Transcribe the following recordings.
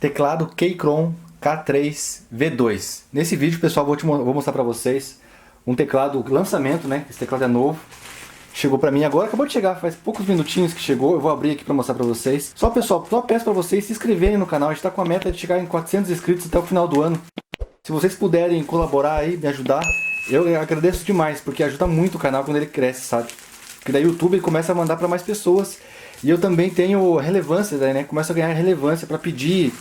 teclado Keychron K3 V2. Nesse vídeo, pessoal, vou mostrar para vocês um teclado lançamento, né? Esse teclado é novo. Chegou pra mim agora, acabou de chegar, faz poucos minutinhos que chegou. Eu vou abrir aqui pra mostrar pra vocês. Só, pessoal, só peço pra vocês se inscreverem no canal. A gente tá com a meta de chegar em 400 inscritos até o final do ano. Se vocês puderem colaborar aí, me ajudar, eu agradeço demais, porque ajuda muito o canal quando ele cresce, sabe? Porque daí o YouTube começa a mandar pra mais pessoas. E eu também tenho relevância, né? Começo a ganhar relevância pra pedir...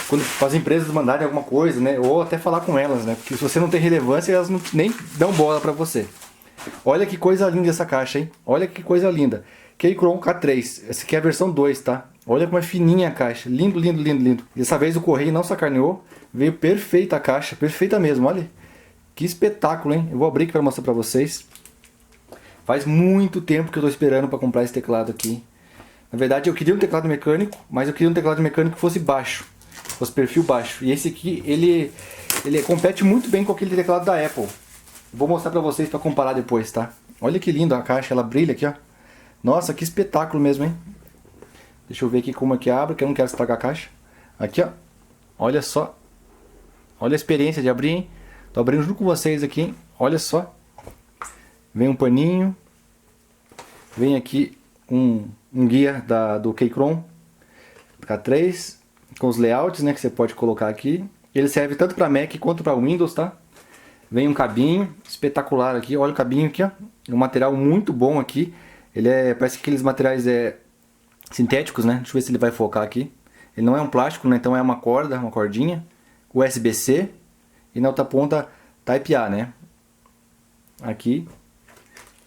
quando as empresas mandarem alguma coisa, né? Ou até falar com elas, né? Porque se você não tem relevância, elas nem dão bola pra você. Olha que coisa linda essa caixa, hein? Olha que coisa linda. Keychron K3. Essa aqui é a versão 2, tá? Olha como é fininha a caixa. Lindo, lindo, lindo, lindo. Dessa vez o correio não sacaneou. Veio perfeita a caixa. Perfeita mesmo, olha. Que espetáculo, hein? Eu vou abrir aqui para mostrar para vocês. Faz muito tempo que eu tô esperando para comprar esse teclado aqui. Na verdade eu queria um teclado mecânico, mas eu queria um teclado mecânico que fosse baixo. Fosse perfil baixo. E esse aqui, ele compete muito bem com aquele teclado da Apple. Vou mostrar pra vocês pra comparar depois, tá? Olha que lindo a caixa, ela brilha aqui, ó. Nossa, que espetáculo mesmo, hein? Deixa eu ver aqui como é que abre, que eu não quero estragar a caixa. Aqui, ó. Olha só. Olha a experiência de abrir, hein? Tô abrindo junto com vocês aqui, hein? Olha só. Vem um paninho. Vem aqui um guia do Keychron K3. Com os layouts, né, que você pode colocar aqui. Ele serve tanto para Mac quanto para Windows, tá? Vem um cabinho espetacular aqui, olha o cabinho aqui, ó. Um material muito bom aqui. Ele parece aqueles materiais sintéticos, né? Deixa eu ver se ele vai focar aqui. Ele não é um plástico, né? Então é uma corda, uma cordinha. USB-C. E na outra ponta Type A, né? Aqui.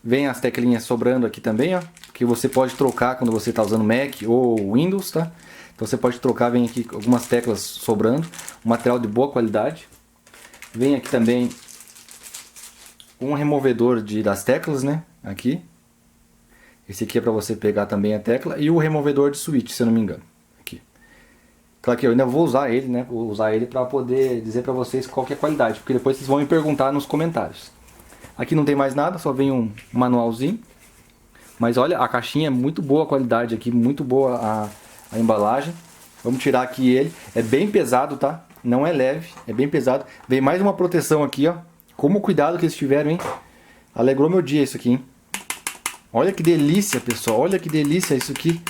Vem as teclinhas sobrando aqui também, ó. Que você pode trocar quando você está usando Mac ou Windows, tá? Então você pode trocar, vem aqui algumas teclas sobrando. Um material de boa qualidade. Vem aqui também um removedor das teclas, né? Aqui. Esse aqui é para você pegar também a tecla. E o removedor de switch, se eu não me engano. Aqui. Claro que eu ainda vou usar ele, né? Vou usar ele para poder dizer para vocês qual que é a qualidade. Porque depois vocês vão me perguntar nos comentários. Aqui não tem mais nada, só vem um manualzinho. Mas olha, a caixinha é muito boa a qualidade aqui. Muito boa a embalagem. Vamos tirar aqui ele. É bem pesado, tá? Não é leve, é bem pesado. Vem mais uma proteção aqui, ó. Como cuidado que eles tiveram, hein? Alegrou meu dia isso aqui, hein? Olha que delícia, pessoal. Olha que delícia isso aqui.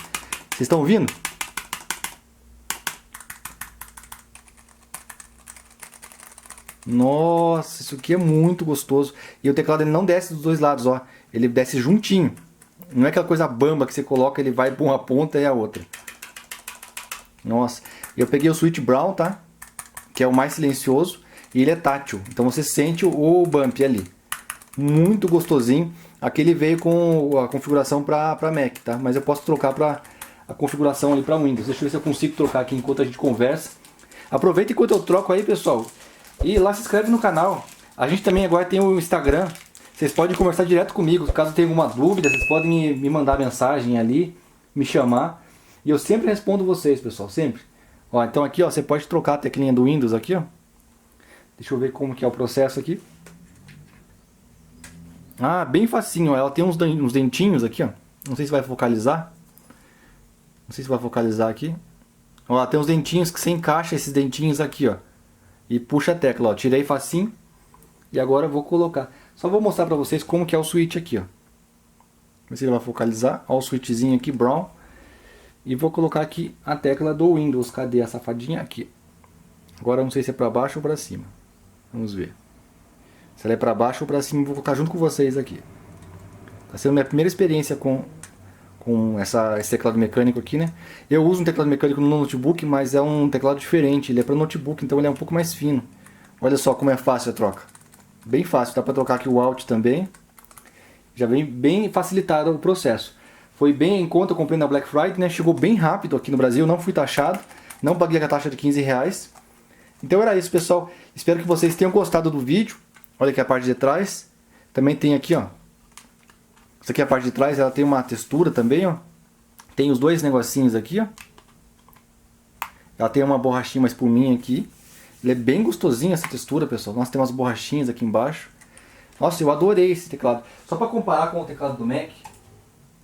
Vocês estão ouvindo? Nossa, isso aqui é muito gostoso. E o teclado ele não desce dos dois lados, ó. Ele desce juntinho. Não é aquela coisa bamba que você coloca, ele vai por uma ponta e a outra. Nossa. Eu peguei o Switch Brown, tá? Que é o mais silencioso. E ele é tátil. Então você sente o bump ali. Muito gostosinho. Aqui ele veio com a configuração para Mac, tá? Mas eu posso trocar para a configuração ali para Windows. Deixa eu ver se eu consigo trocar aqui enquanto a gente conversa. Aproveita enquanto eu troco aí, pessoal. E lá se inscreve no canal. A gente também agora tem o Instagram. Vocês podem conversar direto comigo. Caso tenha alguma dúvida, vocês podem me mandar mensagem ali, me chamar. E eu sempre respondo vocês, pessoal. Sempre. Ó, então aqui, ó, você pode trocar a teclinha do Windows aqui, ó. Deixa eu ver como que é o processo aqui. Ah, bem facinho, ó. Ela tem uns dentinhos aqui, ó. Não sei se vai focalizar. Não sei se vai focalizar aqui. Ó, tem uns dentinhos que você encaixa esses dentinhos aqui, ó. E puxa a tecla, ó. Tirei facinho. E agora eu vou colocar. Só vou mostrar pra vocês como que é o switch aqui, ó. Ver se ele vai focalizar. Ó o switchzinho aqui, brown. E vou colocar aqui a tecla do Windows. Cadê a safadinha? Aqui. Agora eu não sei se é pra baixo ou pra cima. Vamos ver. Se ela é pra baixo ou pra cima, eu vou colocar junto com vocês aqui. Tá sendo minha primeira experiência com esse teclado mecânico aqui, né? Eu uso um teclado mecânico no notebook, mas é um teclado diferente. Ele é para notebook, então ele é um pouco mais fino. Olha só como é fácil a troca. Bem fácil. Dá para trocar aqui o Alt também. Já vem bem facilitado o processo. Foi bem em conta, eu comprei na Black Friday, né? Chegou bem rápido aqui no Brasil, não fui taxado. Não paguei a taxa de R$15. Então era isso, pessoal. Espero que vocês tenham gostado do vídeo. Olha aqui a parte de trás. Também tem aqui, ó. Essa aqui é a parte de trás, ela tem uma textura também, ó. Tem os dois negocinhos aqui, ó. Ela tem uma borrachinha, uma espuminha aqui. Ele é bem gostosinho essa textura, pessoal. Nossa, tem umas borrachinhas aqui embaixo. Nossa, eu adorei esse teclado. Só para comparar com o teclado do Mac,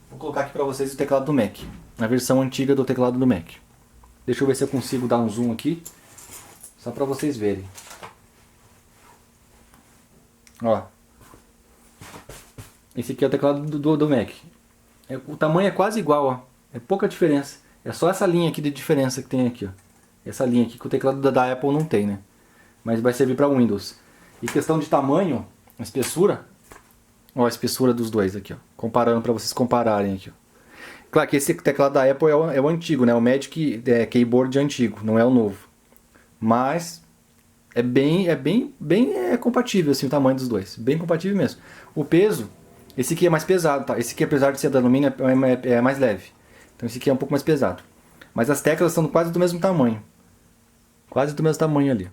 vou colocar aqui para vocês o teclado do Mac. A versão antiga do teclado do Mac. Deixa eu ver se eu consigo dar um zoom aqui, só para vocês verem. Ó, esse aqui é o teclado do Mac. O tamanho é quase igual, ó. É pouca diferença. É só essa linha aqui de diferença que tem aqui, ó. Essa linha aqui que o teclado da Apple não tem, né? Mas vai servir para Windows. E questão de tamanho, espessura, ó, a espessura dos dois aqui, ó. Comparando para vocês compararem aqui, ó. Claro que esse teclado da Apple é o antigo, né? O Magic Keyboard antigo, não é o novo. Mas é bem compatível assim, o tamanho dos dois. Bem compatível mesmo. O peso, esse aqui é mais pesado, tá? Esse aqui, apesar de ser de alumínio, é mais leve. Então esse aqui é um pouco mais pesado. Mas as teclas são quase do mesmo tamanho. Quase do mesmo tamanho ali.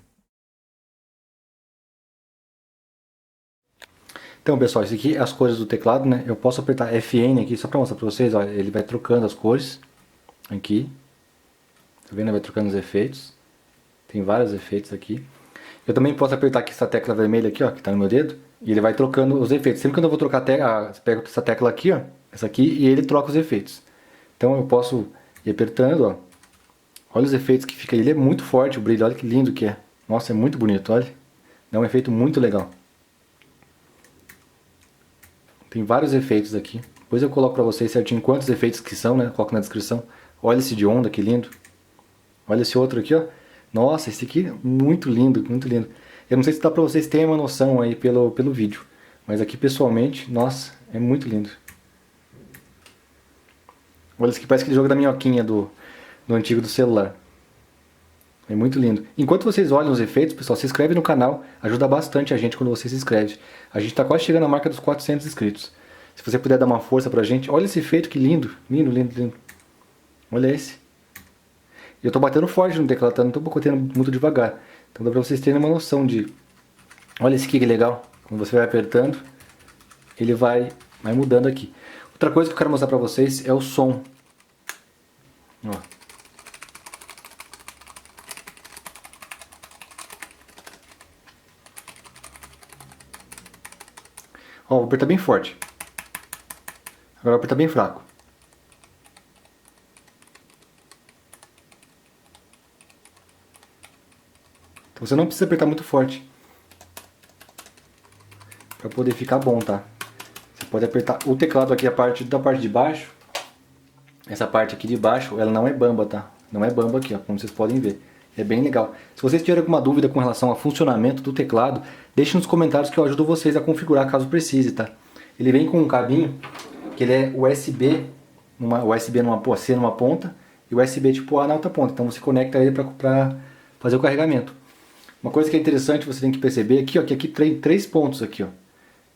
Então, pessoal, isso aqui é as cores do teclado, né? Eu posso apertar FN aqui só para mostrar para vocês, ó, ele vai trocando as cores aqui. Tá vendo? Ele vai trocando os efeitos. Tem vários efeitos aqui. Eu também posso apertar aqui essa tecla vermelha aqui, ó, que tá no meu dedo, e ele vai trocando os efeitos. Sempre que eu vou trocar a tecla, pego essa tecla aqui, ó, essa aqui, e ele troca os efeitos. Então eu posso ir apertando, ó. Olha os efeitos que fica aí. Ele é muito forte, o brilho, olha que lindo que é. Nossa, é muito bonito, olha. Dá um efeito muito legal. Tem vários efeitos aqui. Depois eu coloco pra vocês certinho quantos efeitos que são, né? Coloco na descrição. Olha esse de onda, que lindo. Olha esse outro aqui, ó. Nossa, esse aqui é muito lindo, muito lindo. Eu não sei se dá pra vocês terem uma noção aí pelo vídeo. Mas aqui pessoalmente, nossa, é muito lindo. Olha, esse aqui parece aquele jogo da minhoquinha do antigo do celular. É muito lindo. Enquanto vocês olham os efeitos, pessoal, se inscreve no canal. Ajuda bastante a gente quando você se inscreve. A gente está quase chegando à marca dos 400 inscritos. Se você puder dar uma força pra gente. Olha esse efeito, que lindo. Lindo, lindo, lindo. Olha esse. Eu tô batendo forte no teclado, tá? Não tô batendo muito devagar. Então dá pra vocês terem uma noção de... Olha esse aqui que legal. Quando você vai apertando, ele vai mudando aqui. Outra coisa que eu quero mostrar pra vocês é o som. Ó. Ó, vou apertar bem forte. Agora vou apertar bem fraco. Então você não precisa apertar muito forte para poder ficar bom, tá? Você pode apertar o teclado aqui, da parte de baixo. Essa parte aqui de baixo, ela não é bamba, tá? Não é bamba aqui, ó, como vocês podem ver. É bem legal. Se vocês tiverem alguma dúvida com relação ao funcionamento do teclado, deixe nos comentários que eu ajudo vocês a configurar caso precise, tá? Ele vem com um cabinho que ele é USB, USB C numa ponta e USB tipo A na outra ponta. Então você conecta ele para fazer o carregamento. Uma coisa que é interessante, você tem que perceber aqui, ó, que aqui tem 3 pontos aqui, ó.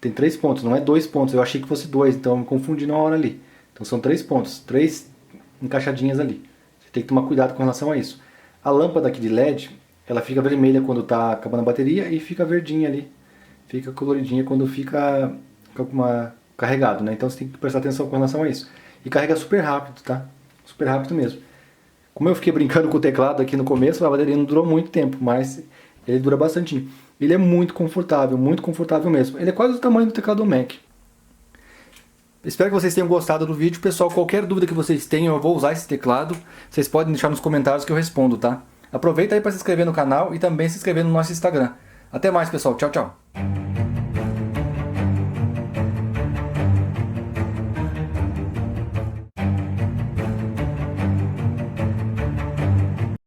Tem 3 pontos, não é 2 pontos. Eu achei que fosse 2, então eu me confundi na hora ali. Então são 3 pontos, 3 encaixadinhas ali. Você tem que tomar cuidado com relação a isso. A lâmpada aqui de LED, ela fica vermelha quando está acabando a bateria e fica verdinha ali. Fica coloridinha quando fica carregado, né? Então você tem que prestar atenção com relação a isso. E carrega super rápido, tá? Super rápido mesmo. Como eu fiquei brincando com o teclado aqui no começo, a bateria não durou muito tempo, mas ele dura bastante. Ele é muito confortável mesmo. Ele é quase do tamanho do teclado do Mac. Espero que vocês tenham gostado do vídeo. Pessoal, qualquer dúvida que vocês tenham, eu vou usar esse teclado. Vocês podem deixar nos comentários que eu respondo, tá? Aproveita aí para se inscrever no canal e também se inscrever no nosso Instagram. Até mais, pessoal. Tchau, tchau.